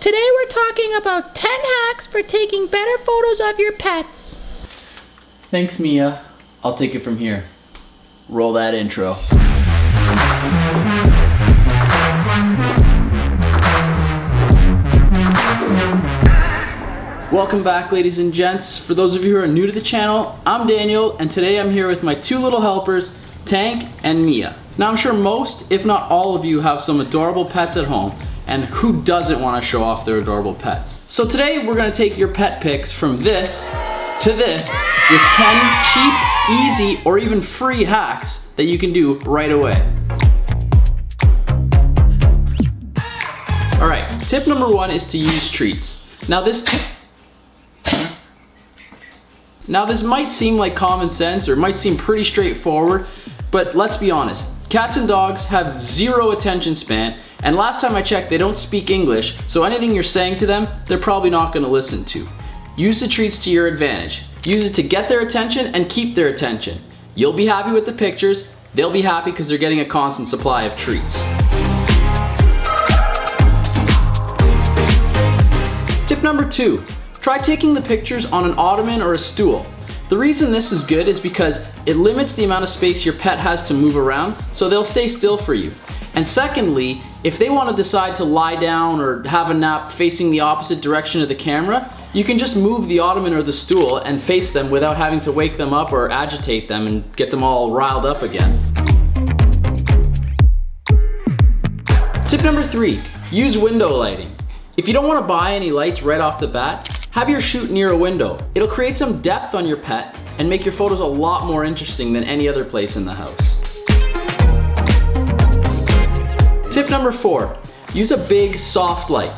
Today we're talking about 10 hacks for taking better photos of your pets. Thanks, Mia. I'll take it from here. Roll that intro. Welcome back, ladies and gents. For those of you who are new to the channel, I'm Daniel, and today I'm here with my two little helpers, Tank and Mia. Now I'm sure most, if not all of you, have some adorable pets at home, and who doesn't want to show off their adorable pets? So today we're going to take your pet pics from this to this with 10 cheap, easy, or even free hacks that you can do right away. Alright, tip number one is to use treats. Now this might seem like common sense or might seem pretty straightforward, but let's be honest. Cats and dogs have zero attention span, and last time I checked, they don't speak English, so anything you're saying to them, they're probably not going to listen to. Use the treats to your advantage. Use it to get their attention and keep their attention. You'll be happy with the pictures, they'll be happy because they're getting a constant supply of treats. Tip number two, try taking the pictures on an ottoman or a stool. The reason this is good is because it limits the amount of space your pet has to move around, so they'll stay still for you. And secondly, if they want to decide to lie down or have a nap facing the opposite direction of the camera, you can just move the ottoman or the stool and face them without having to wake them up or agitate them and get them all riled up again. Tip number three, use window lighting. If you don't want to buy any lights right off the bat, have your shoot near a window. It'll create some depth on your pet and make your photos a lot more interesting than any other place in the house. Tip number four, use a big soft light.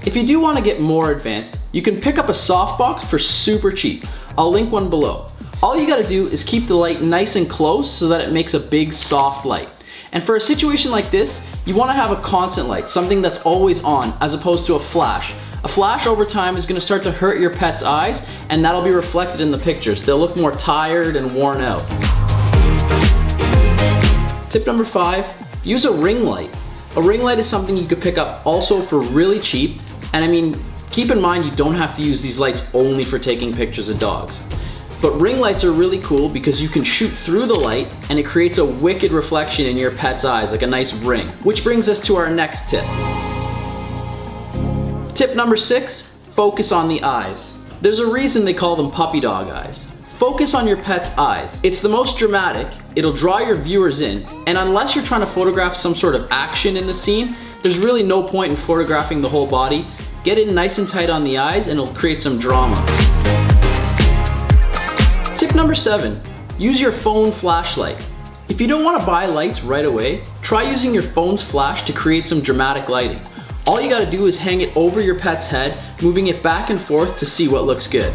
If you do want to get more advanced, you can pick up a softbox for super cheap. I'll link one below. All you gotta do is keep the light nice and close so that it makes a big soft light. And for a situation like this, you want to have a constant light, something that's always on, as opposed to a flash. A flash over time is going to start to hurt your pet's eyes, and that'll be reflected in the pictures. They'll look more tired and worn out. Tip number five, use a ring light. A ring light is something you could pick up also for really cheap, and I mean, keep in mind you don't have to use these lights only for taking pictures of dogs. But ring lights are really cool because you can shoot through the light and it creates a wicked reflection in your pet's eyes, like a nice ring. Which brings us to our next tip. Tip number six, focus on the eyes. There's a reason they call them puppy dog eyes. Focus on your pet's eyes. It's the most dramatic, it'll draw your viewers in, and unless you're trying to photograph some sort of action in the scene, there's really no point in photographing the whole body. Get in nice and tight on the eyes and it'll create some drama. Tip number seven, use your phone flashlight. If you don't want to buy lights right away, try using your phone's flash to create some dramatic lighting. All you gotta do is hang it over your pet's head, moving it back and forth to see what looks good.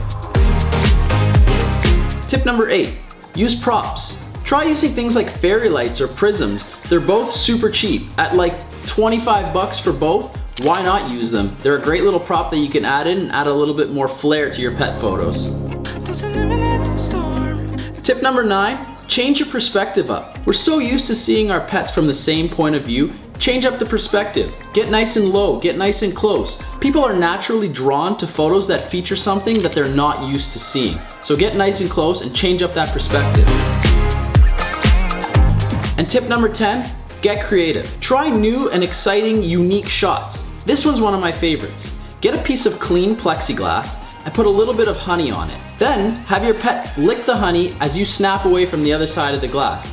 Tip number eight, use props. Try using things like fairy lights or prisms. They're both super cheap. At like 25 bucks for both, why not use them? They're a great little prop that you can add in and add a little bit more flair to your pet photos. Tip number nine, change your perspective up. We're so used to seeing our pets from the same point of view. Change up the perspective. Get nice and low, get nice and close. People are naturally drawn to photos that feature something that they're not used to seeing. So get nice and close and change up that perspective. And tip number 10, get creative. Try new and exciting, unique shots. This one's one of my favorites. Get a piece of clean plexiglass and put a little bit of honey on it. Then have your pet lick the honey as you snap away from the other side of the glass.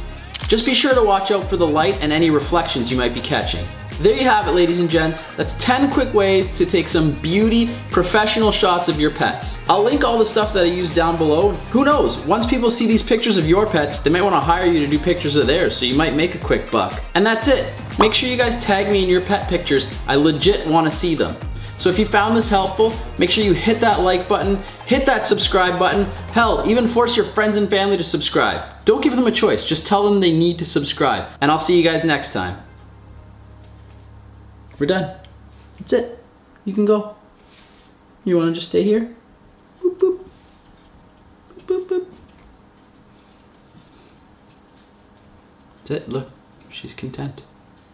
Just be sure to watch out for the light and any reflections you might be catching. There you have it, ladies and gents. That's 10 quick ways to take some beauty, professional shots of your pets. I'll link all the stuff that I use down below. Who knows, once people see these pictures of your pets, they might want to hire you to do pictures of theirs, so you might make a quick buck. And that's it. Make sure you guys tag me in your pet pictures. I legit want to see them. So if you found this helpful, make sure you hit that like button, hit that subscribe button, hell, even force your friends and family to subscribe. Don't give them a choice, just tell them they need to subscribe. And I'll see you guys next time. We're done. That's it. You can go. You want to just stay here? Boop, boop. Boop, boop, boop. That's it, look, she's content.